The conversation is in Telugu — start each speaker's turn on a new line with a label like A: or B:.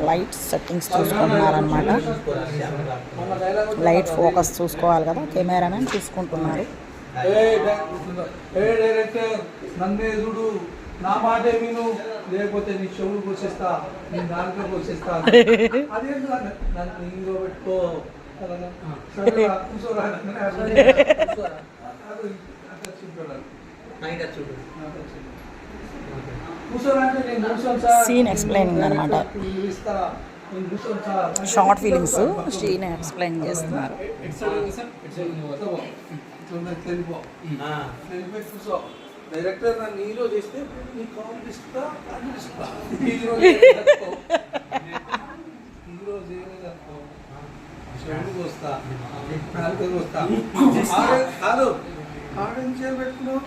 A: లైట్ సెట్టింగ్స్ చూసుకుంటున్నారనమాట. లైట్ ఫోకస్ చూసుకోవాలి కదా, కెమెరామెన్ చూసుకుంటున్నారు.
B: నన్నేదుడు నా మాటే విను, లేకపోతే నీ చెవులు కోసేస్తా, నీ నాలుక కోసేస్తా. అదేంటి నన్ను ఇంకో పెట్టుకో, కూర్చోరా
A: సీన్ ఎక్స్ప్లెయినింగ్ అనమాట. షార్ట్ ఫీలింగ్స్ సీన్ ఎక్స్ప్లెయిన్ చేస్తున్నారు.
B: డైరెక్టర్ నన్ను హీరో చేస్తే నీ కామెడీ ఇస్తా, హీరో చేయలేదనుకో, చెవులు వస్తా, నాలుగు వస్తా. హలో ఆరెంజ్ పెట్టుకున్నావు.